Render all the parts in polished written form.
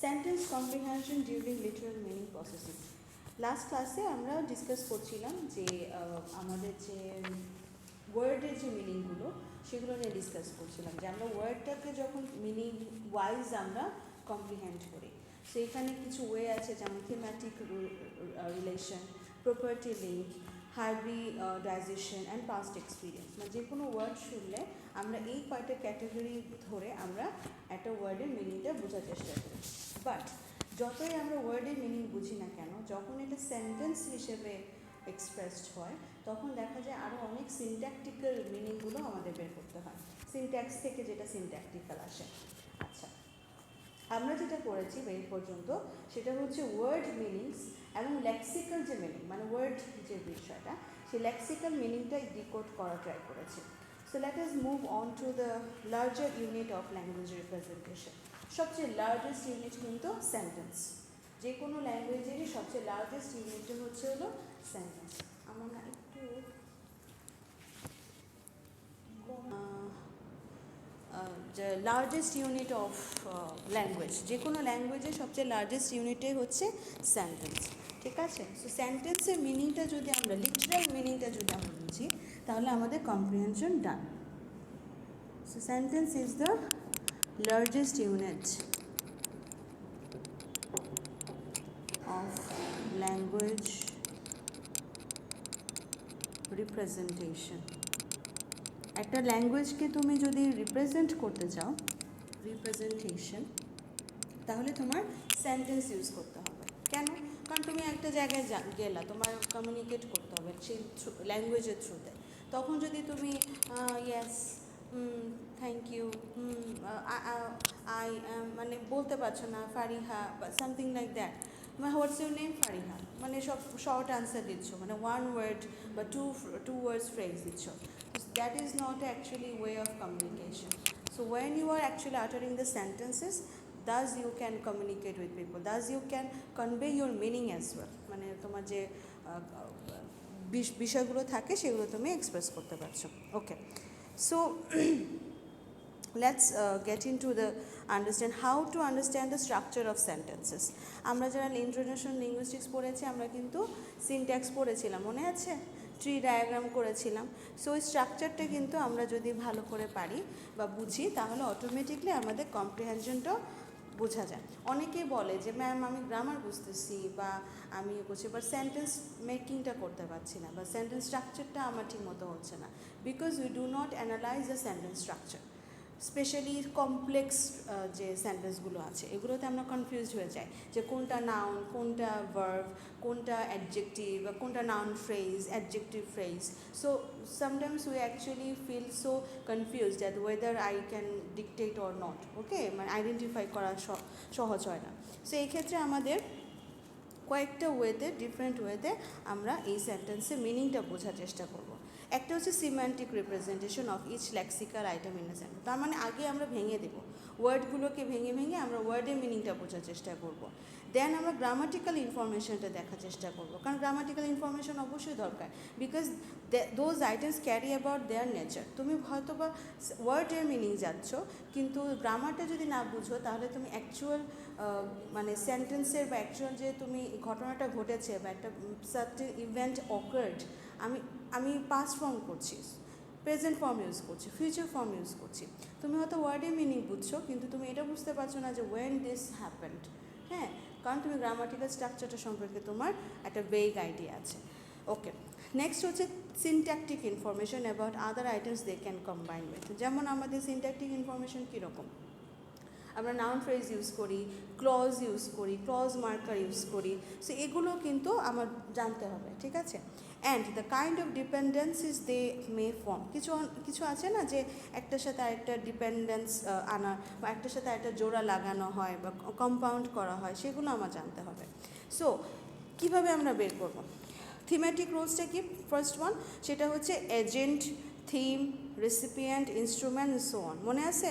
Sentence comprehension during literal meaning processing. Last ক্লাসে আমরা discuss করছিলাম যে আমাদের যে ওয়ার্ডের যে মিনিংগুলো সেগুলো নিয়ে ডিসকাস করছিলাম, যে আমরা ওয়ার্ডটাকে যখন মিনিং ওয়াইজ আমরা কম্প্রিহেন্ড করি, সেইখানে কিছু ওয়ে আছে, যেমন thematic relation, property link, hybridization and past experience. মানে যে কোনো ওয়ার্ড শুনলে আমরা এই কয়টা ক্যাটাগরি ধরে আমরা একটা ওয়ার্ডের মিনিংটা বোঝার চেষ্টা করি। বাট যতই আমরা ওয়ার্ডের মিনিং বুঝি না কেন, যখন এটা সেন্টেন্স হিসেবে এক্সপ্রেসড হয় তখন দেখা যায় আরও অনেক সিনট্যাকটিক্যাল মিনিংগুলো আমাদের বের করতে হয়, সিনট্যাক্স থেকে যেটা সিনট্যাকটিক্যাল আসে। আচ্ছা, আমরা যেটা করেছি এই পর্যন্ত সেটা হচ্ছে ওয়ার্ড মিনিংস এবং লেক্সিক্যাল যে মিনিং, মানে ওয়ার্ড যে বিষয়টা, সেই লেক্সিক্যাল মিনিংটা ডিকোড করা ট্রাই করেছি। So let us move on to the larger unit of language representation. সবচেয়ে লার্জেস্ট ইউনিট কিন্তু সেন্টেন্স। যে কোনো ল্যাঙ্গুয়েজেরই সবচেয়ে লার্জেস্ট ইউনিটটা হচ্ছে হলো সেন্টেন্স। আমরা না একটু লার্জেস্ট ইউনিট অফ ল্যাঙ্গুয়েজ, যে কোনো ল্যাঙ্গুয়েজের সবচেয়ে লার্জেস্ট ইউনিটটাই হচ্ছে সেন্টেন্স। ঠিক আছে? সো সেন্টেন্সের মিনিংটা যদি আমরা, লিটারাল মিনিংটা যদি আমরা বুঝি, তাহলে আমাদের comprehension done. So sentence is the largest unit of language representation. একটা ল্যাঙ্গুয়েজকে তুমি যদি রিপ্রেজেন্ট করতে চাও, রিপ্রেজেন্টেশন, তাহলে তোমার সেন্টেন্স ইউজ করতে হবে। কেন? কারণ তুমি একটা জায়গায় গেলা, তোমার কমিউনিকেট করতে হবে সেই ল্যাঙ্গুয়েজের থ্রুতে। তখন যদি তুমি ইয়েস, থ্যাংক ইউ, আই মানে বলতে পারছো না, ফারিহা বা something like that, what's your name, Fariha, মানে সব শর্ট আনসার দিচ্ছ, মানে ওয়ান ওয়ার্ড বা টু ওয়ার্ডস ফ্রেজ দিচ্ছ। That is not actually way of communication. So when you are actually uttering the sentences, thus you can communicate with people, thus you can convey your meaning as well. মানে তোমার যে বিষয়গুলো থাকে সেগুলো তুমি express করতে পারছো। ওকে, so let's get into the understand how to understand the structure of sentences. আমরা যারা ইন্ট্রোডাকশন লিঙ্গুইস্টিক্স পড়েছি, আমরা কিন্তু সিনট্যাক্স পড়েছিলাম, মনে আছে? ট্রি ডায়াগ্রাম করেছিলাম। সো ওই স্ট্রাকচারটা কিন্তু আমরা যদি ভালো করে পারি বা বুঝি, তাহলে অটোমেটিকলি আমাদের কম্প্রিহেনশনটাও বোঝা যায়। অনেকেই বলে যে ম্যাম আমি গ্রামার বুঝতেছি বা আমি বুঝছি, বাট সেন্টেন্স মেকিংটা করতে পারছি না, বা সেন্টেন্স স্ট্রাকচারটা আমার ঠিক মতো হচ্ছে না, because we do not analyse the sentence structure. Specially complex যে সেন্টেন্সগুলো আছে, এগুলোতে আমরা কনফিউজড হয়ে যাই যে কোনটা নাউন, কোনটা ভার্ব, কোনটা অ্যাডজেক্টিভ, বা কোনটা noun phrase, adjective phrase. So sometimes we actually feel so confused that whether I can dictate or not. Okay, মানে আইডেন্টিফাই করা সহজ হয় না। সো এই ক্ষেত্রে আমাদের কয়েকটা ওয়েতে, ডিফারেন্ট ওয়েতে আমরা এই সেন্টেন্সের মিনিংটা বোঝার চেষ্টা করব। একটা হচ্ছে semantic representation of each lexical item in a sentence. তার মানে আগে আমরা ভেঙে দেবো ওয়ার্ডগুলোকে, ভেঙে ভেঙে আমরা ওয়ার্ডের মিনিংটা বোঝার চেষ্টা করব। দেন আমরা গ্রামাটিক্যাল ইনফরমেশনটা দেখার চেষ্টা করব, কারণ গ্রামাটিক্যাল ইনফরমেশন অবশ্যই দরকার, because those items carry about their nature. তুমি হয়তো বা ওয়ার্ডের মিনিং যাচ্ছ, কিন্তু গ্রামারটা যদি না বুঝো, তাহলে তুমি অ্যাকচুয়াল মানে সেন্টেন্সের বা অ্যাকচুয়াল যে তুমি ঘটনাটা ঘটেছে বা একটা সার্টেন ইভেন্ট অকার্ড, আমি পাস্ট ফর্ম করছি, প্রেজেন্ট ফর্ম ইউজ করছি, ফিউচার ফর্ম ইউজ করছি, তুমি হয়তো ওয়ার্ডের মিনিং বুঝছো, কিন্তু তুমি এটা বুঝতে পারছো না যে ওয়েন দিস হ্যাপেন্ড। হ্যাঁ, কারণ তুমি গ্রামাটিক্যাল স্ট্রাকচারটা সম্পর্কে তোমার একটা ভেগ আইডিয়া আছে। ওকে, নেক্সট হচ্ছে syntactic information about other items they can combine with. যেমন আমাদের সিনট্যাকটিক ইনফরমেশন কীরকম, আমরা নাউন ফ্রেজ ইউজ করি, ক্লজ ইউজ করি, ক্লজ মার্কার ইউজ করি। সো এগুলো কিন্তু আমার জানতে হবে, ঠিক আছে? And the kind of dependencies they may form. কিছু আছে না যে একটার সাথে আরেকটা ডিপেন্ডেন্স আনা, বা একটার সাথে আরেকটা জোড়া লাগানো হয় বা কম্পাউন্ড করা হয়, সেগুলো আমার জানতে হবে। সো কীভাবে আমরা বের করব? থিমেটিক রোলসটা কি? ফার্স্ট ওয়ান, সেটা হচ্ছে agent, theme, recipient, instrument, so on. মনে আছে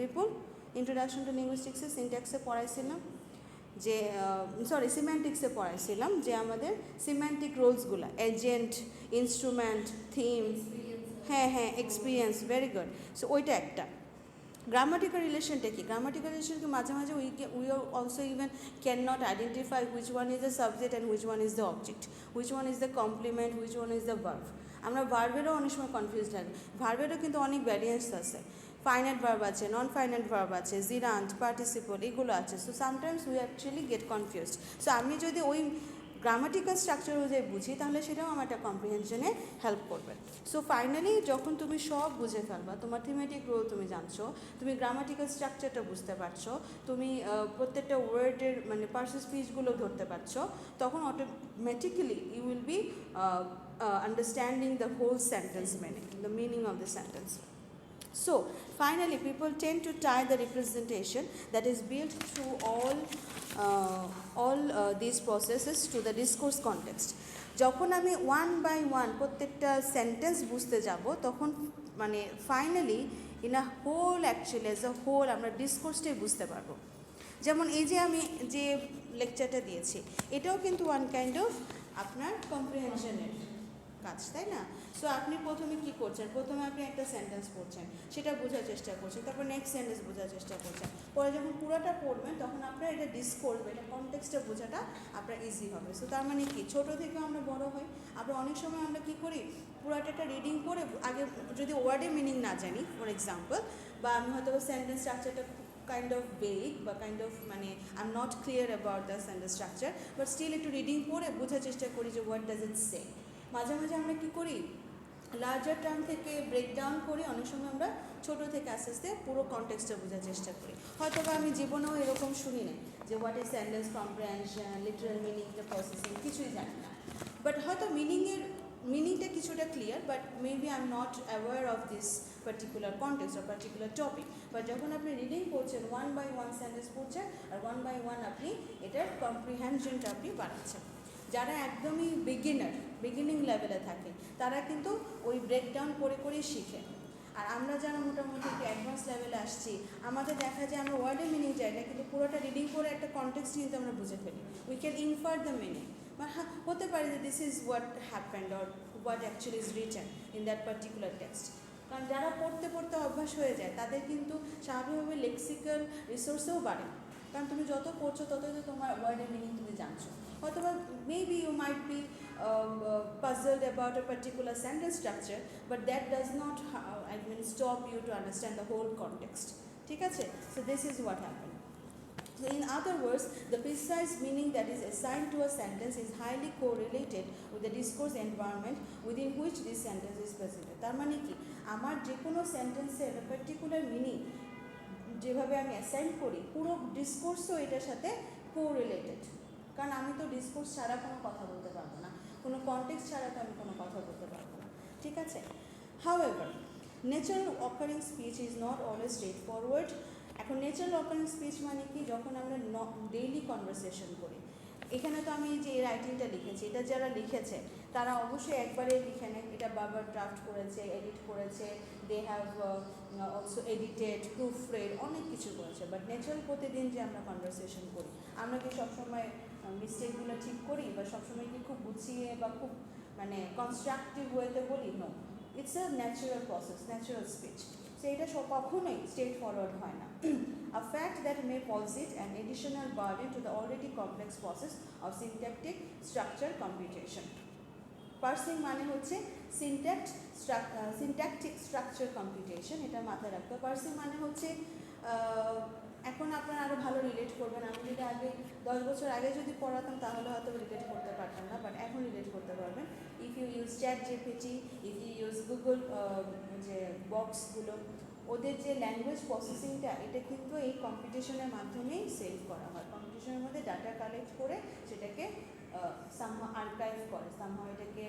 বিপুল? ইন্ট্রোডাকশন টু লিঙ্গুইস্টিক্সে সিনট্যাক্সে পড়াইছিলাম যে, সরি সিম্যান্টিক্সে পড়াইছিলাম যে আমাদের সিম্যান্টিক রোলসগুলো, এজেন্ট, ইনস্ট্রুমেন্ট, থিম, হ্যাঁ হ্যাঁ, এক্সপিরিয়েন্স, ভেরি গুড। সো ওইটা একটা। গ্রামাটিক্যাল রিলেশনটা কি? গ্রামাটিক্যাল রিলেশনকে মাঝে মাঝে we also even can not identify which one is the subject and which one is the object, which one is the complement, which one is the verb. আমরা ভার্বেরও অনেক সময় কনফিউজ থাকি। ভার্বেরও কিন্তু অনেক ভ্যারিয়েন্টস আছে, ফাইনাইট ভার্ব আছে, non finite verb আছে, জিরান্ট, পার্টিসিপল, এগুলো আছে। So sometimes we actually gate confused. So আমি যদি ওই গ্রামাটিক্যাল স্ট্রাকচার অনুযায়ী বুঝি তাহলে সেটাও আমার একটা কম্প্রিহেনশনে হেল্প করবে। সো ফাইনালি যখন তুমি সব বুঝে ফেলবা, তোমার থিমেটিক রোল তুমি জানছো, তুমি গ্রামাটিক্যাল স্ট্রাকচারটা বুঝতে পারছো, তুমি প্রত্যেকটা ওয়ার্ডের মানে পার্সেল স্পিচগুলো ধরতে পারছো, তখন automatically you will be understanding the whole sentence meaning, the meaning of the sentence. So, finally, people tend to tie the representation that is built through all these processes to the discourse context. যখন আমি one by one প্রত্যেকটা sentence বুঝতে যাব, তখন মানে finally in a whole actually as a whole আমরা ডিসকোর্সটাই বুঝতে পারবো। যেমন এই যে আমি যে লেকচারটা দিয়েছি, এটাও কিন্তু ওয়ান কাইন্ড অফ আপনার কম্প্রিহেনশনের কাজ, তাই না? সো আপনি প্রথমে কী করছেন, প্রথমে আপনি একটা সেন্টেন্স পড়ছেন, সেটা বোঝার চেষ্টা করছেন, তারপর নেক্সট সেন্টেন্স বোঝার চেষ্টা করছেন, পরে যখন পুরোটা পড়বেন তখন আপনার এটা ডিসকোর্স বা এটা কনটেক্সটটা বোঝাটা আপনার ইজি হবে। সো তার মানে কি, ছোটো থেকে আমরা বড় হই, আমরা অনেক সময় আমরা কী করি, পুরোটা একটা রিডিং করে আগে যদি ওয়ার্ডের মিনিং না জানি ফর এক্সাম্পল, বা আমি হয়তো সেন্টেন্স স্ট্রাকচারটা kind of vague বা kind of মানে I'm not clear about the sentence structure, but still একটু রিডিং পড়ে বোঝার চেষ্টা করি যে what does it say. মাঝে মাঝে আমরা কী করি, লার্জার টার্ম থেকে ব্রেকডাউন করি, অনেক সময় আমরা ছোটো থেকে আস্তে আস্তে পুরো কনটেক্সটটা বোঝার চেষ্টা করি। হয়তো বা আমি জীবনেও এরকম শুনি না যে what is sentence comprehension, literal meaning, the processing, কিছুই জানি না, বাট হয়তো মিনিংটা কিছুটা clear, but maybe I am not aware of this particular context আর পার্টিকুলার টপিক। বাট যখন আপনি রিডিং করছেন, ওয়ান বাই ওয়ান সেন্টেন্স পড়ছেন, আর ওয়ান বাই ওয়ান আপনি এটার কম্প্রিহেনশনটা আপনি বাড়াচ্ছেন। যারা একদমই বিগিনিং লেভেলে থাকে তারা কিন্তু ওই ব্রেকডাউন করে করেই শিখে। আর আমরা যারা মোটামুটি একটু অ্যাডভান্স লেভেলে আসছি, আমাদের দেখা যায় আমরা ওয়ার্ডের মিনিং যাই না, কিন্তু পুরোটা রিডিং করে একটা কনটেক্সট কিন্তু আমরা বুঝে ফেলি, we can infer the meaning. বা হ্যাঁ, হতে পারে যে this is what happened or what actually is written in that particular text. কারণ যারা পড়তে পড়তে অভ্যাস হয়ে যায় তাদের কিন্তু স্বাভাবিকভাবে লেক্সিক্যাল রিসোর্সেও বাড়ে, কারণ তুমি যত পড়ছো ততই তো তোমার ওয়ার্ডের মিনিং তুমি জানছো। অথবা maybe you might be puzzled about a particular sentence structure, but that does not stop you to understand the whole context. ঠিক আছে? So this is what happened. So in other words, the precise meaning that is assigned to a sentence is highly correlated with the discourse environment within which this sentence is presented. তার মানে কি, আমার যে কোনো সেন্টেন্সের particular meaning যেভাবে আমি assign করি, পুরো ডিসকোর্সও এটার সাথে কোরিলেটেড। কারণ আমি তো ডিসকোর্স ছাড়া কোনো কথা বলতে পারবো না, কোনো কনটেক্সট ছাড়া তো আমি কোনো কথা বলতে পারবো না, ঠিক আছে? However, natural occurring speech is not always straight forward. এখন ন্যাচারাল অকারিং স্পিচ মানে কি, যখন আমরা ডেইলি কনভারসেশন করি, এখানে তো আমি যে রাইটিংটা লিখেছি, এটা যারা লিখেছে তারা অবশ্যই একবারে লিখে নেয়, এটা বারবার ড্রাফট করেছে, এডিট করেছে, they have also edited, proofread, অনেক কিছু করেছে। বাট ন্যাচারাল প্রতিদিন যে আমরা কনভারসেশন করি, আমরা কি সবসময় মিস্টেকগুলো ঠিক করি, বা সবসময় কি খুব গুছিয়ে বা খুব মানে কনস্ট্রাকটিভ ওয়েতে বলি? No, it's a natural process, natural speech. So এটা কখনোই স্ট্রেট ফরওয়ার্ড হয় না। A fact that may posit an additional burden to the already complex process of syntactic structure computation. Parsing মানে হচ্ছে syntactic structure computation, এটা মাথায় রাখতে। Parsing মানে হচ্ছে, এখন আপনারা আরও ভালো রিলেট করবেন। আমি যদি আগে 10 বছর আগে যদি পড়াতাম তাহলে হয়তো রিলেট করতে পারতাম না, বাট এখন রিলেট করতে পারবেন। If you use ChatGPT, if you use Google যে বক্সগুলো, ওদের যে ল্যাঙ্গুয়েজ প্রসেসিংটা, এটা কিন্তু এই কম্পিটিশনের মাধ্যমেই সেভ করা হয়। কম্পিটিশনের মধ্যে ডাটা কালেক্ট করে সেটাকে সামহাও আর্কাইভ করে, সামহাও এটাকে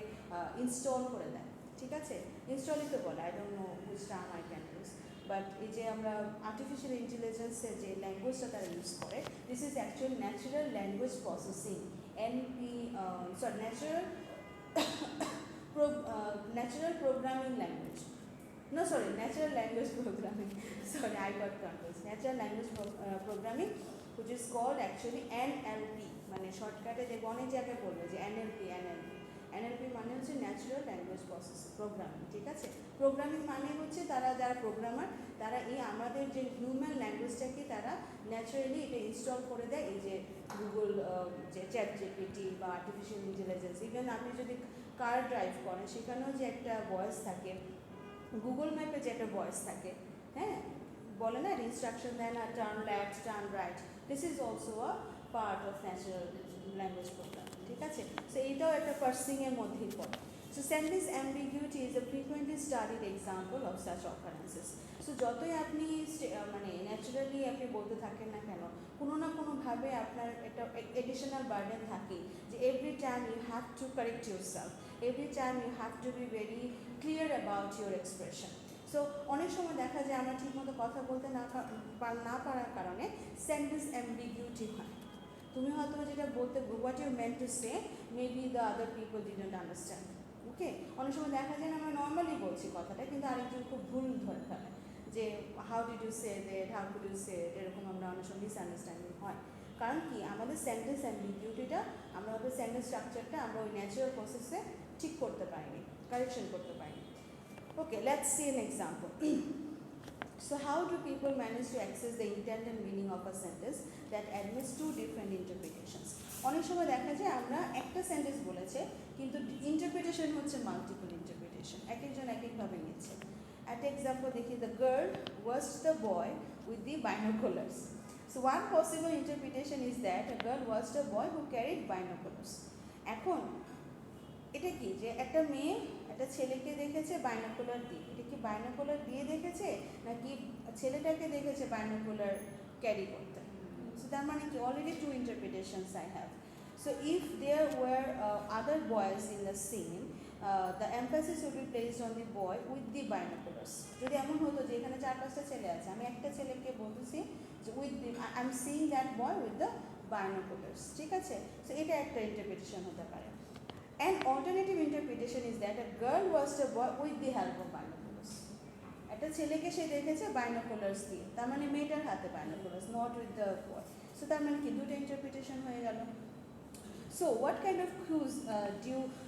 ইনস্টল করে দেয়, ঠিক আছে? ইনস্টলই তো বলে, I don't know which term I can use, but এই যে আমরা আর্টিফিশিয়াল ইন্টেলিজেন্সের যে ল্যাঙ্গুয়েজটা তারা ইউজ করে, this is actual natural language processing, natural programming language, no sorry, natural language programming, sorry I got confused, natural language programming, which is called actually NLP, মানে শর্টকাটে যে অনেক জায়গায় বলবে যে NLP, এনএলপি মানে হচ্ছে ন্যাচারাল ল্যাঙ্গুয়েজ প্রসেসিং প্রোগ্রামিং, ঠিক আছে। প্রোগ্রামিং মানে হচ্ছে যারা প্রোগ্রামার তারা এই আমাদের যে হিউম্যান ল্যাঙ্গুয়েজটাকে তারা ন্যাচারালি এটা ইনস্টল করে দেয়, এই যে গুগল যে চ্যাট জিপিটি বা আর্টিফিশিয়াল ইন্টেলিজেন্স। ইভেন আপনি যদি কার ড্রাইভ করেন সেখানেও যে একটা ভয়েস থাকে, গুগল ম্যাপে যে একটা ভয়েস থাকে, হ্যাঁ, বলে না ইনস্ট্রাকশন দেয় না, turn left turn right, this is also a part of natural language program, ঠিক আছে। সো এইটাও একটা পার্সিংয়ের মধ্যেই পড়ে। So sentence ambiguity is a frequently studied example of such occurrences. So যতই আপনি মানে ন্যাচারালি আপনি বলতে থাকেন না কেন, কোনো না কোনোভাবে আপনার একটা এডিশনাল বার্ডেন থাকে যে every time you have to correct yourself, every time you have to be very clear about your expression. So অনেক সময় দেখা যায় আমরা ঠিকমতো কথা বলতে না পারার কারণে সেন্টেন্স অ্যাম্বিগুইটি হয়। তুমি হয়তো যেটা বলতে what you meant to say maybe the other people didn't understand. Okay, অনেক সময় দেখা যায় না আমরা নর্মালি বলছি কথাটা, কিন্তু আরেকজন খুব ভুল ধরে ফেলে যে how did you say that, how could you say, এরকম আমরা অনেক সময় মিসআন্ডারস্ট্যান্ডিং হয়। কারণ কি আমাদের সেন্টেন্স অ্যাম্বিগুইটিটা, আমরা আমাদের সেন্টেন্স স্ট্রাকচারটা আমরা ওই ন্যাচারাল প্রসেসে ঠিক করতে পারিনি, কারেকশন করতে পারিনি। Okay, let's see an example. So how do people manage to access the intent and meaning of a sentence that admits two different interpretations? অনেক সময় দেখা যায় আমরা একটা সেন্টেন্স বলেছে কিন্তু ইন্টারপ্রিটেশন হচ্ছে মাল্টিপল ইন্টারপ্রিটেশন, এক একজন এক একভাবে নিচ্ছে। একটা এক্সাম্পল দেখি, the girl watched the boy with the binoculars. So one possible interpretation is that a girl watched a boy who carried binoculars. এখন এটা কি যে একটা মেয়ে একটা ছেলেকে দেখেছে বাইনোকুলার দিয়ে, এটা কি বাইনোকুলার দিয়ে দেখেছে নাকি ছেলেটাকে দেখেছে বাইনোকুলার ক্যারি করতে? সো তার মানে কি already two interpretations I have. So if there were other boys in the scene, the emphasis will be placed on the boy with the binoculars. যদি এমন হতো যে এখানে 4-5টা ছেলে আছে, আমি একটা ছেলেকে বলতেছি যে with the, I am seeing that boy with the বাইনোকুলার্স, ঠিক আছে। সো এটা একটা ইন্টারপ্রিটেশন হতে পারে। An alternative interpretation is that a girl watched a boy with the help of binoculars. একটা ছেলেকে সে দেখেছে বাইনোকুলার্স দিয়ে, তার মানে মেয়েটার হাতে বাইনোকুলার্স, not with the boy. So তার মানে কি দুটো ইন্টারপ্রিটেশন হয়ে গেল। So what kind of clues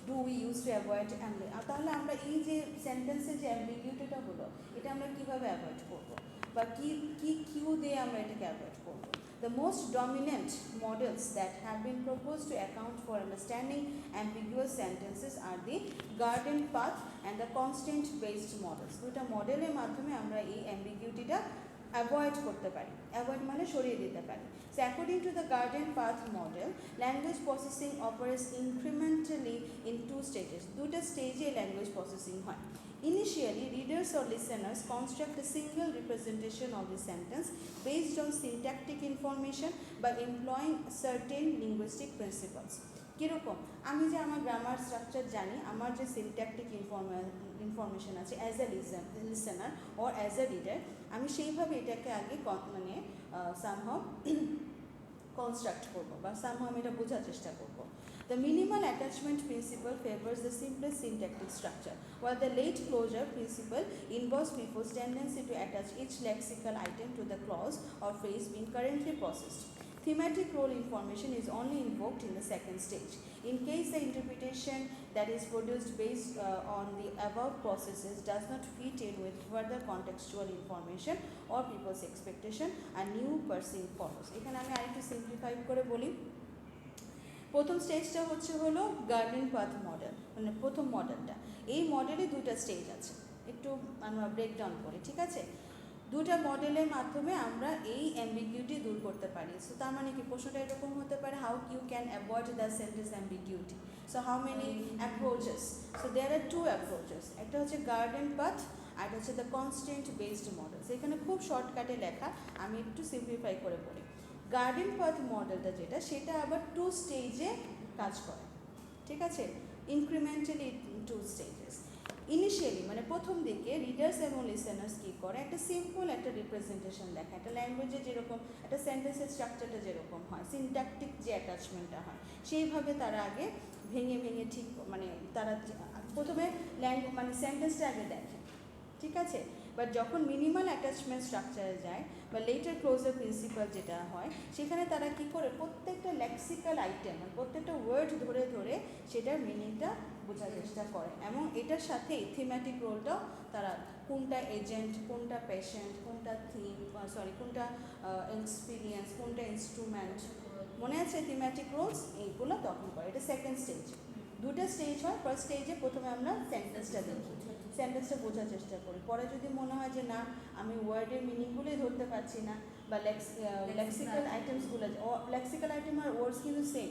do we use to avoid ambiguity? তাহলে আমরা এই যে সেন্টেন্সের যে অ্যাম্বিগুইটিটা হলো এটা আমরা কীভাবে অ্যাভয়েড করবো, বা কি কি কিউ দিয়ে আমরা এটাকে অ্যাভয়েড করবো? The most dominant models that have been proposed to account for understanding ambiguous sentences are the garden path and the constraint based models. দুটো মডেলের মাধ্যমে আমরা এই অ্যাম্বিগুইটিটা অ্যাভয়েড করতে পারি, অ্যাভয়েড মানে সরিয়ে দিতে পারি। So according to the garden path model, language processing operates incrementally in two stages. দুটো স্টেজে ল্যাঙ্গুয়েজ প্রসেসিং হয়। Initially, readers or listeners construct a single representation of the sentence based on syntactic information by employing certain linguistic principles. কীরকম? আমি যে আমার grammar structure জানি, আমার যে সিনট্যাকটিক ইনফরমেশন আছে as a listener or as a reader, আমি সেইভাবে এটাকে আগে মানে সামহাও কনস্ট্রাক্ট করবো বা সামহাও আমি এটা বোঝার চেষ্টা করবো। The minimal attachment principle favors the simplest syntactic structure, while the late closure principle involves people's tendency to attach each lexical item to the clause or phrase being currently processed. Thematic role information is only invoked in the second stage. In case the interpretation that is produced based on the above processes does not fit in with further contextual information or people's expectation, a new parsing follows. এখানে আমি আরেকটু simplify করে বলি। প্রথম স্টেজটা হলো garden path model, মানে প্রথম মডেলটা। এই মডেলে দুটো স্টেজ আছে, একটু আমরা ব্রেকডাউন করি, ঠিক আছে। দুটা মডেলের মাধ্যমে আমরা এই অ্যাম্বিগুইটি দূর করতে পারি। সো তার মানে কি প্রশ্নটা এরকম হতে পারে, how you can avoid the sentence ambiguity? So how many approaches? So there are two approaches, একটা হচ্ছে গার্ডেন পাথ আর হচ্ছে দ্য কনস্ট্রেন্ট বেসড মডেল। এখানে খুব শর্টকাটে লেখা, আমি একটু সিম্পলিফাই করে বলি। গার্ডেন পাথ মডেলটা যেটা, সেটা আবার টু স্টেজে কাজ করে, ঠিক আছে, ইনক্রিমেন্টালি টু স্টেজেস। ইনিশিয়ালি মানে প্রথম দিকে রিডার্স এবং লিসেনার্স কী করে, একটা সিম্পল একটা রিপ্রেজেন্টেশন দেখে, একটা ল্যাঙ্গুয়েজে যেরকম একটা সেন্টেন্সের স্ট্রাকচারটা যেরকম হয়, সিনট্যাকটিক যে অ্যাটাচমেন্টটা হয়, সেইভাবে তারা আগে ভেঙে ভেঙে ঠিক মানে তারা প্রথমে মানে সেন্টেন্সটা আগে দেখে, ঠিক আছে। বাট যখন মিনিমাল অ্যাটাচমেন্ট স্ট্রাকচারে যায় বা লেটার ক্লোজার প্রিন্সিপাল যেটা হয়, সেখানে তারা কী করে প্রত্যেকটা লেক্সিক্যাল আইটেম মানে প্রত্যেকটা ওয়ার্ড ধরে ধরে সেটার মিনিংটা বোঝার চেষ্টা করে, এবং এটার সাথে থিমেটিক রোলটাও তারা, কোনটা এজেন্ট, কোনটা পেশেন্ট, কোনটা থিম, কোনটা এক্সপিরিয়েন্স, কোনটা ইনস্ট্রুমেন্ট, মনে আছে থিমেটিক রোলস, এইগুলো তখন করে। এটা সেকেন্ড স্টেজ। দুটো স্টেজ হয়। ফার্স্ট স্টেজে প্রথমে আমরা সেন্টেন্সটা দেখি, সেন্টেন্সটা বোঝার চেষ্টা করি। পরে যদি মনে হয় যে না আমি ওয়ার্ডের মিনিংগুলোই ধরতে পারছি না, বা লেক্সিক্যাল আইটেমসগুলো, লেক্সিক্যাল আইটেম আর ওয়ার্ডস কিন্তু সেম,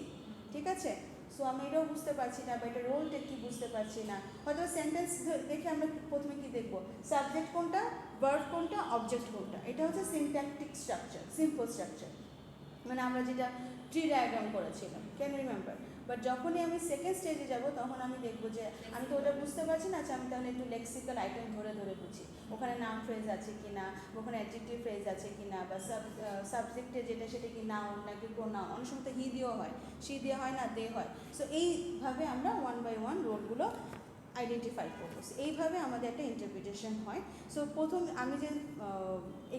ঠিক আছে, সো আমি এটাও বুঝতে পারছি না, বা এটা রোলটা কি বুঝতে পারছি না, হয়তো সেন্টেন্স দেখে আমরা প্রথমে কি দেখবো, সাবজেক্ট কোনটা, ভার্ব কোনটা, অবজেক্ট কোনটা। এটা হচ্ছে সিনট্যাকটিক স্ট্রাকচার, সিম্পল স্ট্রাকচার, মানে আমরা যেটা ট্রি ডায়াগ্রাম করেছিলাম, ক্যান রিমেম্বার। বাট যখনই আমি সেকেন্ড স্টেজে যাব তখন আমি দেখবো যে আমি তো ওটা বুঝতে পারছি না, আমি তাহলে একটু লেক্সিক্যাল আইটেম ধরে ধরে বুঝি, ওখানে নাম ফ্রেজ আছে কি না, ওখানে অ্যাডজেক্টিভ ফ্রেজ আছে কি না, বা সাবজেক্টে যেটা সেটা কি নাউন নাকি প্রোনাউন, অনেক সময় তো হি দিয়েও হয়, সি দিয়ে হয় না, দে হয়। সো এইভাবে আমরা ওয়ান বাই ওয়ান রোলগুলো আইডেন্টিফাই করবো। এইভাবে আমাদের একটা ইন্টারপ্রিটেশন হয়। সো প্রথম আমি যে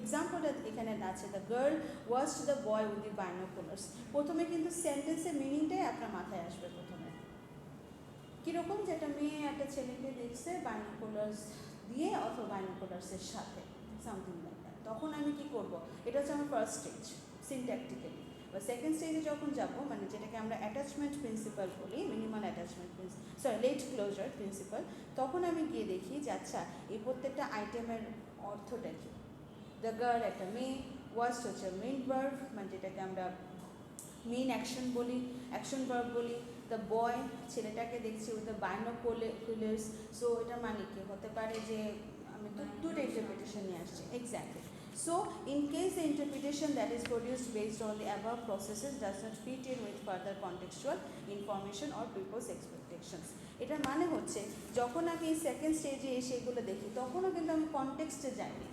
এক্সাম্পলটা এখানে আছে, the girl watched the boy with the বাইনোকুলার্স, প্রথমে কিন্তু সেন্টেন্সের মিনিংটাই আপনার মাথায় আসবে প্রথমে, কীরকম যে একটা মেয়ে একটা ছেলেকে দেখছে বাইনোকুলার্স দিয়ে অথবা বাইনোকুলার্সের সাথে, সামথিং লাইক দ্যাট। তখন আমি কি করব, এটা হচ্ছে আমার ফার্স্ট স্টেজ সিনট্যাকটিক্যালি। বা সেকেন্ড স্টেজে যখন যাব, মানে যেটাকে আমরা অ্যাটাচমেন্ট প্রিন্সিপাল বলি, minimal attachment late closure principle, তখন আমি গিয়ে দেখি যে আচ্ছা এই প্রত্যেকটা আইটেমের অর্থটা কী। দ্য গার্ল একটা মেয়ে, ওয়াচ হচ্ছে মেইন ভার্ব, মানে যেটাকে আমরা মেইন অ্যাকশন বলি, অ্যাকশন ভার্ব বলি। দ্য বয় ছেলেটাকে দেখছি উইথ দ্য বাইনোকুলার্স, সো এটা মানে কি হতে পারে যে আমি দুটো ইন্টারপ্রিটেশন নিয়ে আসছি, exactly. So, in case the interpretation that is produced based on the above processes does not fit in with further contextual information or people's expectations. এটার মানে হচ্ছে যখন আমি এই সেকেন্ড স্টেজে এসে এগুলো দেখি তখনও কিন্তু আমি কনটেক্সটে যাইনি।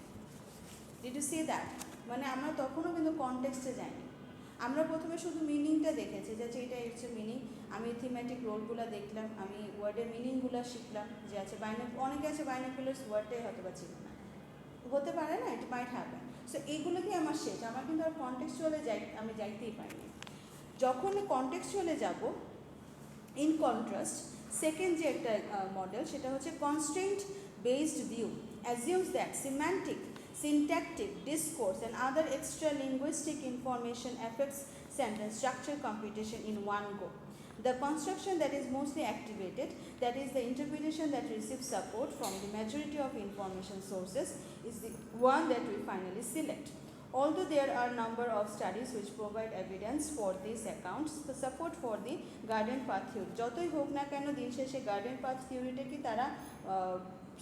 Did you see that? মানে আমরা তখনও কিন্তু কনটেক্সটে যাইনি, আমরা প্রথমে শুধু মিনিংটা দেখেছি যে এটা হচ্ছে মিনিং, আমি থিমেটিক রোলগুলো দেখলাম, আমি ওয়ার্ডের মিনিংগুলো শিখলাম, যে আছে অনেকে আছে বাইনোকুলার্স ওয়ার্ডটাই হয়তো বা ছিল না, হতে পারে না, ইট মাইট হ্যাপেন। সো এইগুলোকেই আমার শেষ, আমার কিন্তু আর কনটেক্সচুয়ালে আমি যাইতেই পারিনি। যখন কনটেক্সচুয়ালে যাব, ইন কন্ট্রাস্ট সেকেন্ড যে একটা মডেল, সেটা হচ্ছে constraint based view assumes that semantic, syntactic, discourse and other extra linguistic information affects sentence structure computation in one go. The construction that is mostly activated, that is the interpretation that receives support from the majority of information sources, is the one that we finally select. Although there are a number of studies which provide evidence for these accounts, the support for the garden path theory, যতই হোক না কেন দিন শেষে garden path theory কি তারা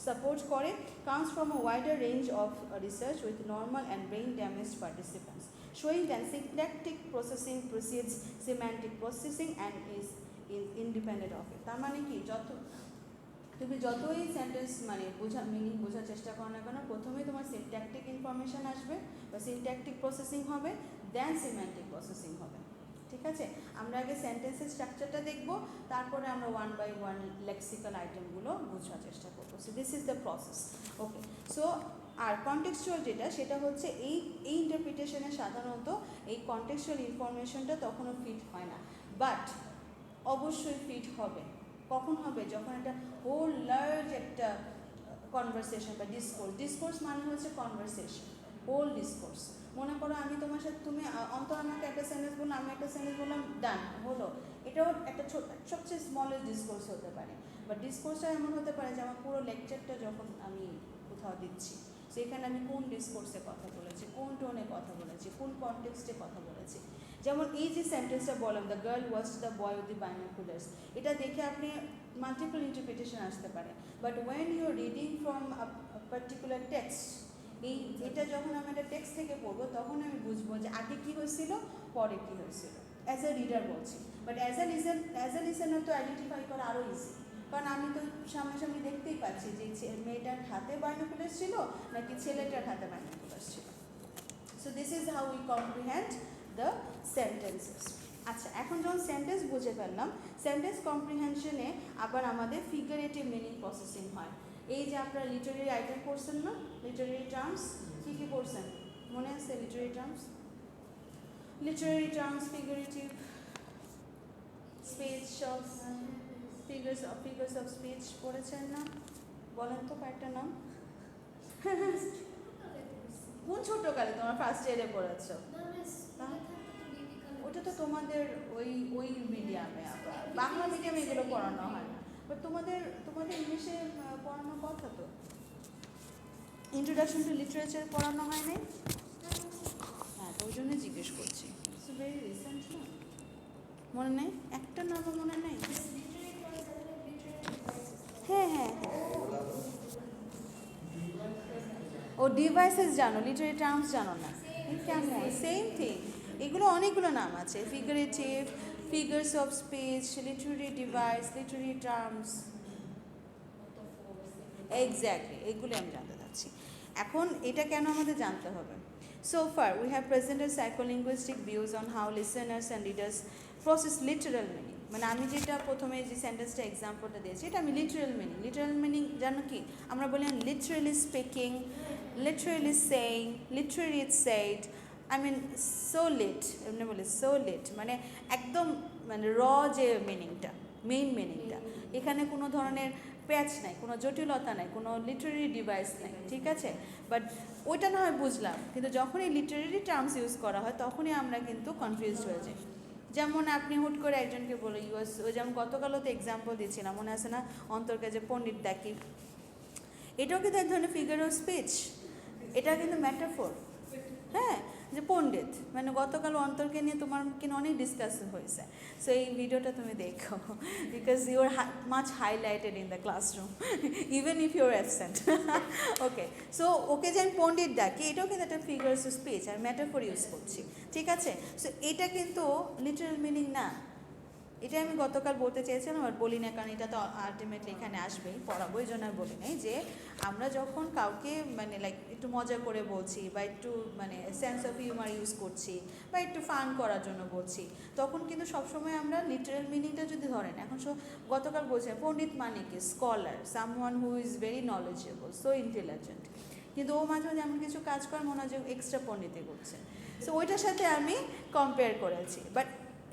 support করে, comes from a wider range of research with normal and brain damaged participants, showing that syntactic processing precedes semantic processing and is independent of it. তার মানে কি, তুমি যতই সেন্টেন্স মানে মিনিং বোঝার চেষ্টা করো না কেন, প্রথমে তোমার সিনট্যাকটিক ইনফরমেশান আসবে বা সিনট্যাকটিক প্রসেসিং হবে, দেন সিম্যান্টিক প্রসেসিং হবে, ঠিক আছে। আমরা আগে সেন্টেন্সের স্ট্রাকচারটা দেখব, তারপরে আমরা ওয়ান বাই ওয়ান লেক্সিক্যাল আইটেমগুলো বোঝার চেষ্টা করবো। So this is the process, okay. So আর কনটেক্সচুয়াল যেটা, সেটা হচ্ছে এই ইন্টারপ্রিটেশনে সাধারণত এই কনটেক্সচুয়াল ইনফরমেশনটা তখনও ফিট হয় না, বাট অবশ্যই ফিট হবে। কখন হবে? যখন একটা হোল লার্জ একটা কনভারসেশন বা ডিসকোর্স মানে হচ্ছে কনভারসেশন, হোল ডিসকোর্স। মনে করো আমি তোমার সাথে, তুমি অন্তর আমাকে একটা সেন্টেন্স বললাম, আমি একটা সেন্টেন্স বললাম, ডান হলো, এটাও একটা সবচেয়ে স্মলেস্ট ডিসকোর্স হতে পারে। বাট ডিসকোর্সটা এমন হতে পারে যে আমার পুরো লেকচারটা যখন আমি কোথাও দিচ্ছি, সেখানে আমি কোন ডিসকোর্সে কথা বলেছি, কোন টোনে কথা বলেছি, কোন কনটেক্সটে কথা বলেছি। যেমন এই যে সেন্টেন্সটা বললাম, the girl watched the boy with the binoculars, এটা দেখে আপনি মাল্টিপল ইন্টারপ্রিটেশন আসতে পারে। But when you are reading from a particular text, এটা যখন আমি একটা টেক্সট থেকে পড়বো তখন আমি বুঝবো যে আগে কী হয়েছিল, পরে কী হয়েছিল, অ্যাজ এ রিডার বলছি। বাট অ্যাজ এ লিসেনার তো আইডেন্টিফাই করা আরও ইজি, কারণ আমি তো সামনাসামনি দেখতেই পাচ্ছি যে মেয়েটার হাতে বাইনোকুলার্স ছিল নাকি ছেলেটার হাতে বাইনোকুলার্স ছিল। So this is how we comprehend the sentences. আচ্ছা, এখন যখন সেন্টেন্স বুঝে ফেললাম, সেন্টেন্স কম্প্রিহেনশনে আবার আমাদের ফিগারেটিভ মিনিং প্রসেসিং হয়। এই যে আপনারা লিটারেরি আইটেম পড়ছেন না, লিটারেরি টার্মস কী কী পড়ছেন মনে আছে? Literary terms, figurative, special, figures of speech পড়েছেন না? বলেন তো কয়েকটা নাম। কোন ছোটকালে তোমার ফার্স্ট ইয়ারে পড়েছো? ওটা তো তোমাদের ওই মিডিয়ামে, বাংলা মিডিয়ামে এগুলো পড়ানো হয় না, বাট তোমাদের ইংলিশে পড়ানোর কথা তো। ইন্ট্রোডাকশন টু লিটারেচার পড়ানো হয় নাই? হ্যাঁ, তো ওই জন্য জিজ্ঞেস করছি। ইটস ভেরি রিসেন্ট না? মনে নেই? একটা নামও মনে নেই? হ্যাঁ হ্যাঁ হ্যাঁ, ও ডিভাইসেস জানো, লিটারি টার্মস জানো না? কেমন সেম থিং, এগুলো অনেকগুলো নাম আছে, figurative, figures of speech, literary device, literary terms, exactly এগুলো আমি জানতে চাচ্ছি। এখন এটা কেন আমাদের জানতে হবে? So far we have presented psycholinguistic views on how listeners and readers process literal meaning. মানে আমি যেটা প্রথমে যে সেন্টেন্সটা এক্সাম্পলটা দিয়েছি, এটা আমি লিটারাল মিনিং জানো কি? আমরা বলি literally speaking, literally saying, literally it's said, I mean so lit, এমনি বলি সো লিট, মানে একদম মানে র যে মিনিংটা, মেইন মিনিংটা, এখানে কোনো ধরনের প্যাচ নাই, কোনো জটিলতা নাই, কোনো লিটারারি ডিভাইস নাই, ঠিক আছে? বাট ওইটা না হয় বুঝলাম, কিন্তু যখন এই লিটারারি টার্মস ইউজ করা হয় তখনই আমরা কিন্তু কনফিউজড হয়ে যাই। যেমন আপনি হুট করে একজনকে বলো ইউএস, ওই যেমন গতকালও তো এক্সাম্পল দিচ্ছিলাম, মনে আছে না, অন্তরকে যে পণ্ডিত ডাকি, এটাও কিন্তু এক ধরনের ফিগার অফ স্পিচ, এটা কিন্তু ম্যাটাফোর। হ্যাঁ, যে পণ্ডিত, মানে গতকাল অন্তরকে নিয়ে তোমার কিন্তু অনেক ডিসকাস হয়েছে। সো এই ভিডিওটা তুমি দেখো, because you are much highlighted in the classroom even if you are absent. Okay, so okay যে আমি পণ্ডিত ডাকি, এটাও কিন্তু একটা ফিগার্স অফ স্পিচ, আর ম্যাটাফোর ইউজ করছি, ঠিক আছে? সো এটা কিন্তু লিটারাল মিনিং না। এটা আমি গতকাল বলতে চেয়েছিলাম, আর বলি না, কারণ এটা তো আলটিমেটলি এখানে আসবেই, পড়াবো, এই জন্য আর বলি নাই। যে আমরা যখন কাউকে মানে লাইক একটু মজা করে বলছি, বা একটু মানে সেন্স অফ হিউমার ইউজ করছি, বা একটু ফান করার জন্য বলছি, তখন কিন্তু সবসময় আমরা লিটারাল মিনিংটা যদি ধরেন, এখন গতকাল বলছিলাম পণ্ডিত মানে কি, scholar, someone who is very knowledgeable, so intelligent, কিন্তু ও মাঝে মাঝে এমন কিছু কাজ করে মনে হয় যে এক্সট্রা পণ্ডিতে করছে, সো ওইটার সাথে আমি কম্পেয়ার করেছি। বাট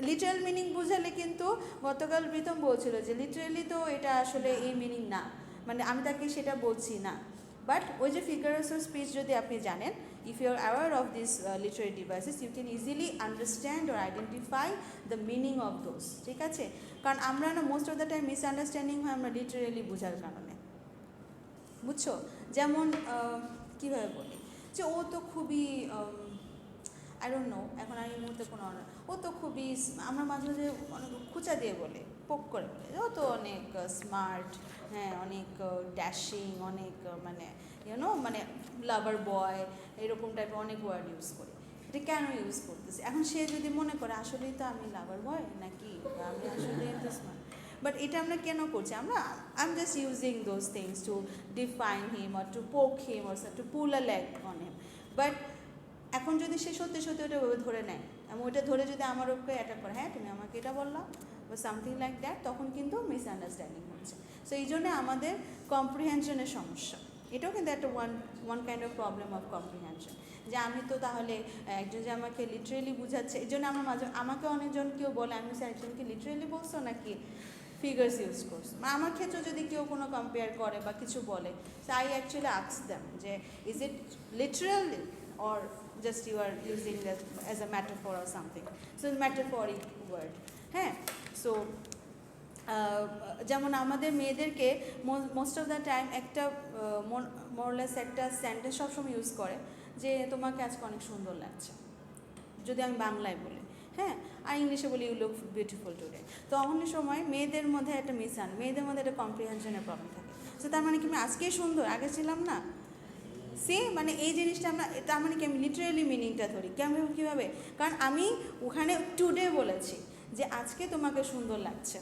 লিটারাল মিনিং বুঝালে কিন্তু গতকাল প্রীতম বলছিল যে লিটারালি তো এটা আসলে এই মিনিং না, মানে আমি তাকে সেটা বলছি না। বাট ওই যে ফিগার্স অফ স্পিচ যদি আপনি জানেন, if you are aware of this literary devices, you can easily understand or identify the meaning of those, ঠিক আছে? কারণ আমরা না most of the time misunderstanding হয় আমরা লিটারালি বোঝার কারণে, বুঝছো? যেমন কীভাবে বলি, যে ও তো খুবই আই ডোন্ট নো, এখন আমি এই মুহূর্তে কোনো, ও তো খুবই, আমরা মাঝে মাঝে অনেক খুঁচা দিয়ে বলে, পোক করে বলে, ও তো অনেক স্মার্ট, হ্যাঁ, অনেক ড্যাশিং, অনেক মানে ইউনো মানে লাভার বয়, এরকম টাইপের অনেক ওয়ার্ড ইউজ করি। এটা কেন ইউজ করতেছি? এখন সে যদি মনে করে আসলেই তো আমি লাভার বয় নাকি, আমি আসলেই তো স্মার্ট, বাট এটা আমরা কেন করছি? I am just using those things to define him or to poke him or to pull a leg on him. But এখন যদি সে সত্যি সত্যি ওটা ধরে নেয়, আমি ওটা ধরে যদি আমার ওকে অ্যাটাক করে, হ্যাঁ তুমি আমাকে এটা বললাম বা সামথিং লাইক দ্যাট, তখন কিন্তু মিসআন্ডারস্ট্যান্ডিং হচ্ছে। সো এই জন্যে আমাদের কম্প্রিহেনশনের সমস্যা, এটাও কিন্তু একটা one kind of problem of comprehension, যে আমি তো তাহলে একজন যে আমাকে লিটারেলি বুঝাচ্ছে, এই জন্য আমার আমাকে অনেকজন কেউ বলে, আমি একজনকে লিটারেলি বলছো নাকি ফিগার্স ইউজ করছো। আমার ক্ষেত্রে যদি কেউ কোনো কম্পেয়ার করে বা কিছু বলে, so I actually ask them যে is it literally or just you are using that as a metaphor or something. So metaphoric word, হ্যাঁ। সো যেমন আমাদের মেয়েদেরকে মোস্ট অফ দ্য টাইম একটা মোরলেস একটা সেন্টেন্স সবসময় ইউজ করে যে তোমাকে আজকে অনেক সুন্দর লাগছে, যদি আমি বাংলায় বলি, হ্যাঁ, আর ইংলিশে বলি ইউ লুক বিউটিফুল টুডে। তো অন্য সময় মেয়েদের মধ্যে একটা মেয়েদের মধ্যে একটা কম্প্রিহেনশনের প্রবলেম থাকে। সো তার মানে কি আমি আজকেই সুন্দর, আগে ছিলাম না? সে মানে এই জিনিসটা আমরা, তার মানে কি আমি লিটারেলি মিনিংটা ধরি কীভাবে? কারণ আমি ওখানে টুডে বলেছি যে আজকে তোমাকে সুন্দর লাগছে,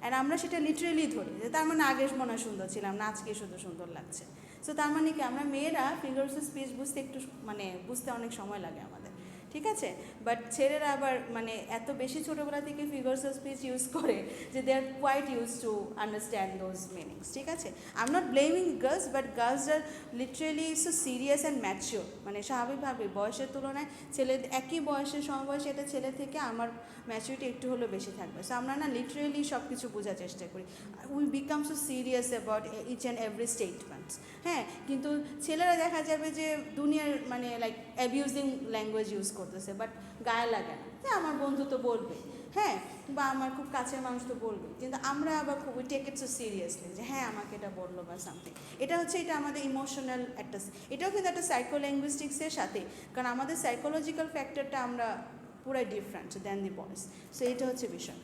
আর আমরা সেটা লিটারেলি ধরি যে তার মানে আগে মনে হয় সুন্দর ছিলাম না, আজকে শুধু সুন্দর লাগছে। সো তার মানে কি আমরা মেয়েরা ফিগার্স অফ স্পিচ বুঝতে একটু মানে বুঝতে অনেক সময় লাগে আমাদের, ঠিক আছে, বাট ছেলেরা আবার মানে এত বেশি ছোটোবেলা থেকে ফিগার্স অফ স্পিচ ইউজ করে যে they are quite use to understand those meanings. ঠিক আছে, I am not blaming girls, but girls are literally so serious and mature, মানে স্বাভাবিকভাবে বয়সের তুলনায় ছেলে একই বয়সের সমবয়সী একটা ছেলে থেকে আমার ম্যাচুরিটি একটু হলেও বেশি থাকবে। সো আমরা না লিটারেলি সব কিছু বোঝার চেষ্টা করি, we become so serious about each and every statements. হ্যাঁ, কিন্তু ছেলেরা দেখা যাবে যে দুনিয়ার মানে লাইক অ্যাবিউজিং ল্যাঙ্গুয়েজ ইউজ করতেছে, বাট গায়ে লাগে না যে আমার বন্ধু তো বলবে, হ্যাঁ, বা আমার খুব কাছের মানুষ তো বলবে, কিন্তু আমরা আবার খুব টেক ইট সো সিরিয়াসলি যে হ্যাঁ আমাকে এটা বললো বা সামথিং। এটা হচ্ছে এটা আমাদের ইমোশনাল একটা, এটাও কিন্তু একটা সাইকোলিঙ্গুইস্টিক্সের সাথে, কারণ আমাদের সাইকোলজিক্যাল ফ্যাক্টরটা আমরা পুরাই different than the boys. So এটা হচ্ছে বিষয়।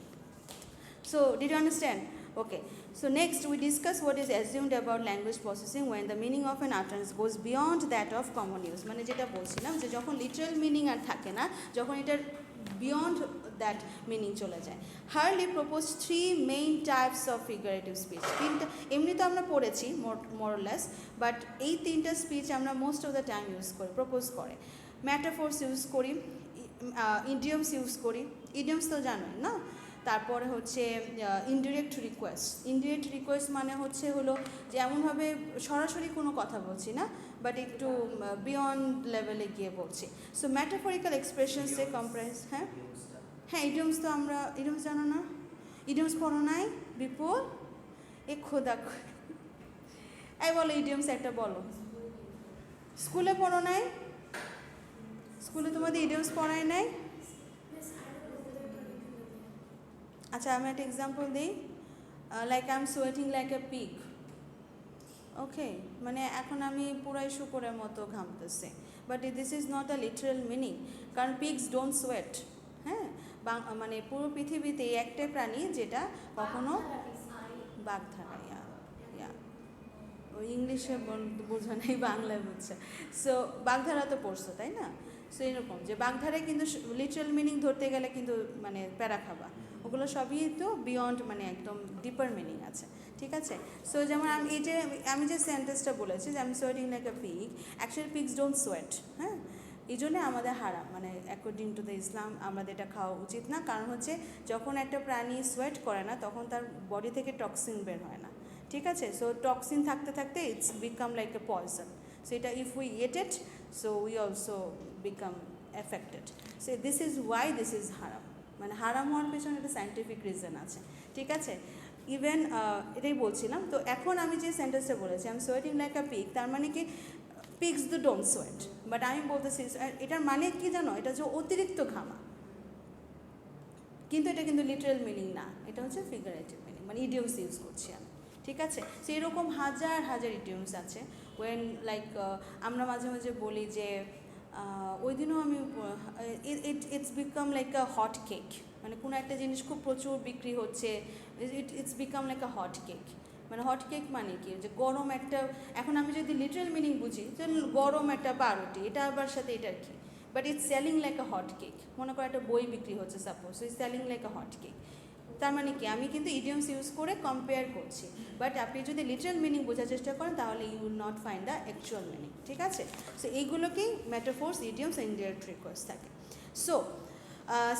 So did you understand? Okay. So next we discuss what is assumed about language processing when the meaning of an utterance goes beyond that of common use. মানে যেটা বলছিলাম যে যখন literal meaning আর থাকে না, যখন এটার বিয়ন্ড দ্যাট মিনিং চলে যায়। Harley propose 3 main types of figurative speech. তিনটা এমনি তো আমরা পড়েছি মোরলেস, বাট এই তিনটা স্পিচ আমরা most of the time use করি, প্রপোজ করে। ম্যাটাফোর্স ইউজ করি, ইডিয়মস ইউজ করি, ইডিয়মস তো জানোই না। তারপরে হচ্ছে ইনডিরেক্ট রিকোয়েস্ট। ইনডিরেক্ট রিকোয়েস্ট মানে হলো যে এমনভাবে সরাসরি কোনো কথা বলছি না, বাট একটু বিয়ন্ড লেভেলে গিয়ে বলছি। সো ম্যাটাফরিক্যাল এক্সপ্রেশনসে কম্প্রাইজ। হ্যাঁ হ্যাঁ, ইডিয়মস তো আমরা, ইডিয়মস জানো না? ইডিয়মস পড়ো নাই বিপুল? এ খোদা, এই বলো ইডিয়মস একটা বলো। স্কুলে পড়ো নাই? স্কুলে তোমাদের ইডিয়মস পড়ায় নাই? আচ্ছা আমি একটা এক্সাম্পল দিই, like I am sweating like a pig. Okay, মানে এখন আমি পুরাই শুকরের মতো ঘামতেছে, but this is not a literal meaning, কারণ পিগস ডোন্ট সোয়েট। হ্যাঁ, মানে পুরো পৃথিবীতে একটাই প্রাণী যেটা কখনো বাগধারা, ইয়া ওই ইংলিশে বোঝা নেই, বাংলায় বুঝছে। সো বাগধারা তো পড়ছো তাই না? সো এরকম যে বাগধারায় কিন্তু লিটারাল মিনিং ধরতে গেলে কিন্তু মানে প্যারা খাবা, ওগুলো সবই তো বিয়ন্ড মানে একদম ডিপার মিনিং আছে। ঠিক আছে, সো যেমন আমি যে সেন্টেন্সটা বলেছি যে আমি sweating like a pig, actually pigs don't sweat. হ্যাঁ, এই জন্যে আমাদের হারাম, মানে অ্যাকর্ডিং টু দ্য ইসলাম আমাদের এটা খাওয়া উচিত না, কারণ হচ্ছে যখন একটা প্রাণী সোয়েট করে না তখন তার বডি থেকে টক্সিন বের হয় না। ঠিক আছে, সো টক্সিন থাকতে থাকতে it's become like a poison. So এটা if we eat it, so we also become affected. So this is why this is হারাম, মানে হারাম হওয়ার পেছনে একটা সায়েন্টিফিক রিজন আছে। ঠিক আছে, ইভেন এটাই বলছিলাম। তো এখন আমি যে সেন্টেন্সটা বলেছি I am sweating like a pig, তার মানে কি pigs the don't sweat, but আমি বলতেছি এটার মানে কি জানো, এটা যে অতিরিক্ত ঘামা, কিন্তু এটা কিন্তু লিটারাল মিনিং না, এটা হচ্ছে ফিগারেটিভ মিনিং, মানে ইডিয়মস ইউজ করছি আমি। ঠিক আছে, সো এরকম হাজার হাজার ইডিয়মস আছে। ওয়েন লাইক আমরা মাঝে মাঝে বলি যে ওই দিনও আমি it's become like a hot cake, মানে কোনো একটা জিনিস খুব প্রচুর বিক্রি হচ্ছে, it's become like a hot cake. মানে হট কেক মানে কি, যে গরম একটা, এখন আমি যদি লিটারাল মিনিং বুঝি যে গরম একটা পাউরুটি, এটা আবার সাথে এটার কি, but it's selling like a hot cake. মনে করো একটা বই বিক্রি হচ্ছে suppose, it's selling like a hot cake. তার মানে কি, আমি কিন্তু ইডিয়মস ইউজ করে কম্পেয়ার করছি, বাট আপনি যদি লিটারাল মিনিং বোঝার চেষ্টা করেন তাহলে you will not find the actual meaning. ঠিক আছে, সো এইগুলোকেই মেটাফোর্স, ইডিয়মস, ইনডিরেক্ট রিকোয়েস্ট থাকে। So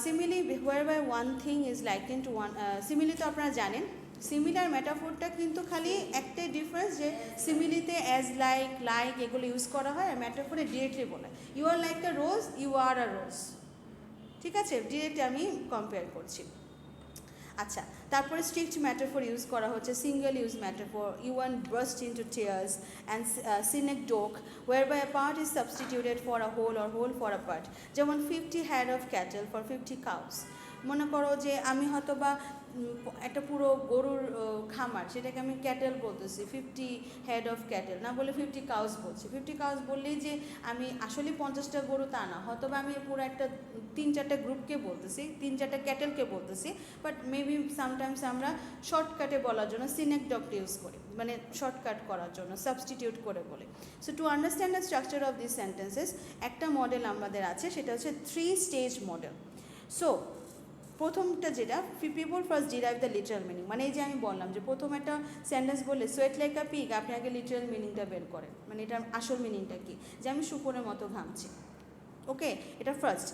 simile where by one thing is likened to one, simile তো আপনারা জানেন। সিমিলার মেটাফোরটা কিন্তু খালি একটাই ডিফারেন্স, যে সিমিলিতে অ্যাজ লাইক, লাইক এগুলো ইউজ করা হয়, আর মেটাফোরে ডিরেক্টলি বলে you are like a rose, you are a rose. ঠিক আছে, ডিরেক্টলি আমি কম্পেয়ার করছি। আচ্ছা, তারপরে স্ট্রিক্ট ম্যাটাফোর ইউজ করা হচ্ছে, single use metaphor, you one burst into tears, and synecdoche where by a part is substituted for a whole or whole for a part. যেমন 50 head of cattle for 50 cows। মনে করো যে আমি হয়তো বা একটা পুরো গরুর খামার, সেটাকে আমি ক্যাটেল বলতেছি, 50 head of cattle না বলে 50 cows বলছি। 50 cows বললেই যে আমি আসলে 50টা গরু তা না, হয়তো বা আমি পুরো একটা 3-4টা গ্রুপকে বলতেছি, 3-4টা ক্যাটেলকে বলতেছি, বাট মেবি সামটাইমস আমরা শর্টকাটে বলার জন্য সিনেকডকটা ইউজ করি, মানে শর্টকাট করার জন্য সাবস্টিটিউট করে বলে। So to understand the structure of this sentences, একটা মডেল আমাদের আছে, সেটা হচ্ছে 3 stage মডেল। সো প্রথমটা যেটা, people first derive the literal meaning, মানে এই যে আমি বললাম যে প্রথম একটা সেন্টেন্স বললে সোয়েট লাইক আ পিগ, আপনি আগে লিটারাল মিনিংটা বের করেন, মানে এটার আসল মিনিংটা কি, যে আমি শুকরের মতো ঘামছি। ওকে, এটা first.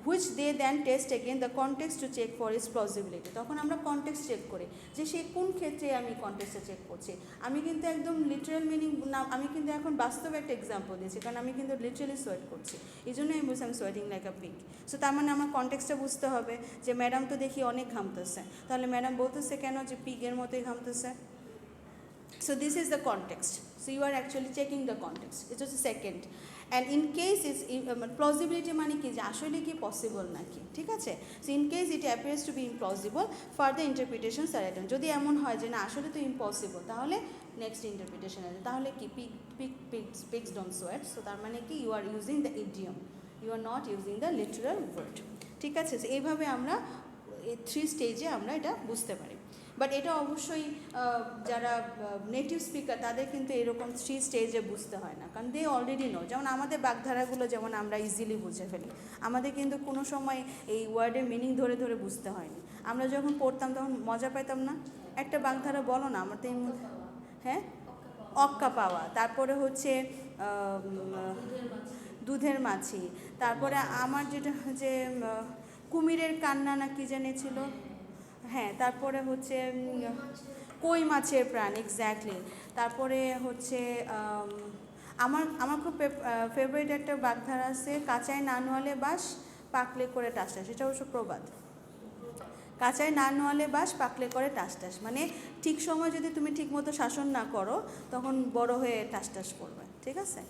Which they then test again the context to check for its plausibility. তখন আমরা কনটেক্সট চেক করি যে সে কোন ক্ষেত্রে আমি কনটেক্সটটা চেক করছি। আমি কিন্তু একদম লিটারাল মিনিং না, আমি কিন্তু এখন বাস্তব একটা এক্সাম্পল দিয়েছি, কারণ আমি কিন্তু লিটারালি সোয়েট করছি, এই জন্যই আমি বলছি আমি সোয়েটিং লাইক আ পিগ। সো তার মানে আমার কনটেক্সটটা বুঝতে হবে যে ম্যাডাম তো দেখি অনেক ঘামতেছে, তাহলে ম্যাডাম বলতেছে কেন যে পিগের মতোই ঘামতেছে। So this is the context. So you are actually checking the context. It was the second. And in case it's plausibility মানে কি যে আসলে কি পসিবল নাকি, ঠিক আছে। So in case it appears to be impossible further interpretation সারেটন। যদি এমন হয় যে না আসলে তো ইম্পসিবল, তাহলে নেক্সট ইন্টারপ্রিটেশন আছে। তাহলে কি পিগস ডোন্ট সোয়েট। সো তার মানে কি you are using the idiom, you are not using the literal word, ঠিক আছে। সো এইভাবে আমরা এই 3 স্টেজে আমরা এটা বুঝতে পারি। বাট এটা অবশ্যই যারা নেটিভ স্পিকার তাদের কিন্তু এরকম 3 স্টেজে বুঝতে হয় না, কারণ দে অলরেডি নো। যেমন আমাদের বাগধারাগুলো যেমন আমরা ইজিলি বুঝে ফেলি, আমাদের কিন্তু কোনো সময় এই ওয়ার্ডের মিনিং ধরে ধরে বুঝতে হয়নি। আমরা যখন পড়তাম তখন মজা পাইতাম না। একটা বাগধারা বলো না আমার তো এই মধ্যে। হ্যাঁ, অক্কা পাওয়া, তারপরে হচ্ছে দুধের মাছি, তারপরে আমার যেটা যে কুমিরের কান্না না কি জানে ছিল, হ্যাঁ, তারপরে হচ্ছে কই মাছের প্রাণ, এক্স্যাক্টলি। তারপরে হচ্ছে আমার খুব ফেভারিট একটা বাগধারা আছে, কাঁচায় না নোয়ালে বাস পাকলে করে টাস টাস। এটা অবশ্য প্রবাদ। কাঁচায় না নোয়ালে বাস পাকলে করে টাস টাস, মানে ঠিক সময় যদি তুমি ঠিক মতো শাসন না করো তখন বড় হয়ে টাস টাস করবে, ঠিক আছে।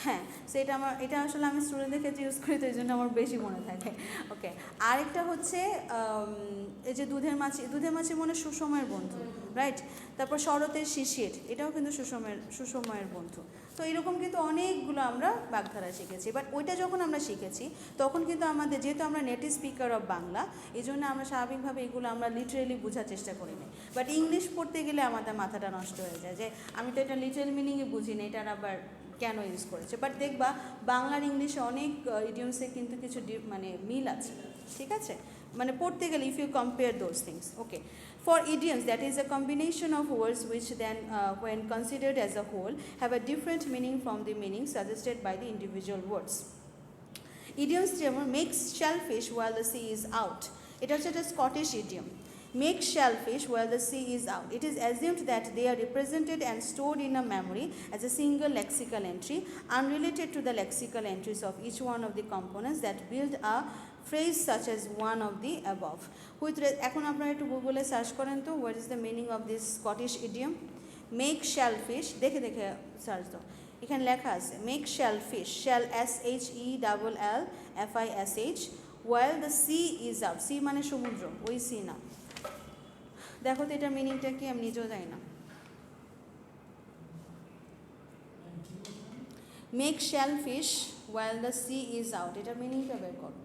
হ্যাঁ, সেটা এটা আসলে আমি স্টুডেন্টদের ক্ষেত্রে ইউজ করি, তো এই জন্য আমার বেশি মনে থাকে। ওকে, আরেকটা হচ্ছে এই যে দুধের মাছি মনে সুসময়ের বন্ধু, রাইট। তারপর শরতের শিশির, এটাও কিন্তু সুসময়ের বন্ধু। তো এরকম কিন্তু অনেকগুলো আমরা বাগধারা শিখেছি। বাট ওইটা যখন আমরা শিখেছি তখন কিন্তু আমাদের, যেহেতু আমরা নেটিভ স্পিকার অফ বাংলা, এই জন্য আমরা স্বাভাবিকভাবে এগুলো আমরা লিটারেলি বোঝার চেষ্টা করি না। বাট ইংলিশ পড়তে গেলে আমাদের মাথাটা নষ্ট হয়ে যায় যে আমি তো এটা লিটারেল মিনিংয়ে বুঝি না, এটার আবার কেন ইউজ করেছে। বাট দেখবা বাংলার ইংলিশে অনেক ইডিয়মসে কিন্তু কিছু মানে মিল আছে, ঠিক আছে, মানে পড়তে গেলে if you compare those things. Okay, for idioms, that is a combination of words which then when considered as a whole have a different meaning from the meaning suggested by the individual words. Idioms যেমন makes shellfish while the sea is out, এটা হচ্ছে একটা Scottish idiom. Make shellfish while the sea is out. It is assumed that they are represented and stored in a memory as a single lexical entry, unrelated to the lexical entries of each one of the components that build a phrase such as one of the above. এখন আপনারা একটু গুগলে search করেন তো, what is the meaning of this Scottish idiom? Make shellfish, দেখে search দাও, এখানে লেখা আছে make shellfish, shell SHELLFISH while the sea is out. sea মানে সমুদ্র, ওই sea না। দেখো তো এটার মিনিংটা কি, আমি নিজেও জানি না। Make shellfish while the sea is out, এটার মিনিংটা বের করো।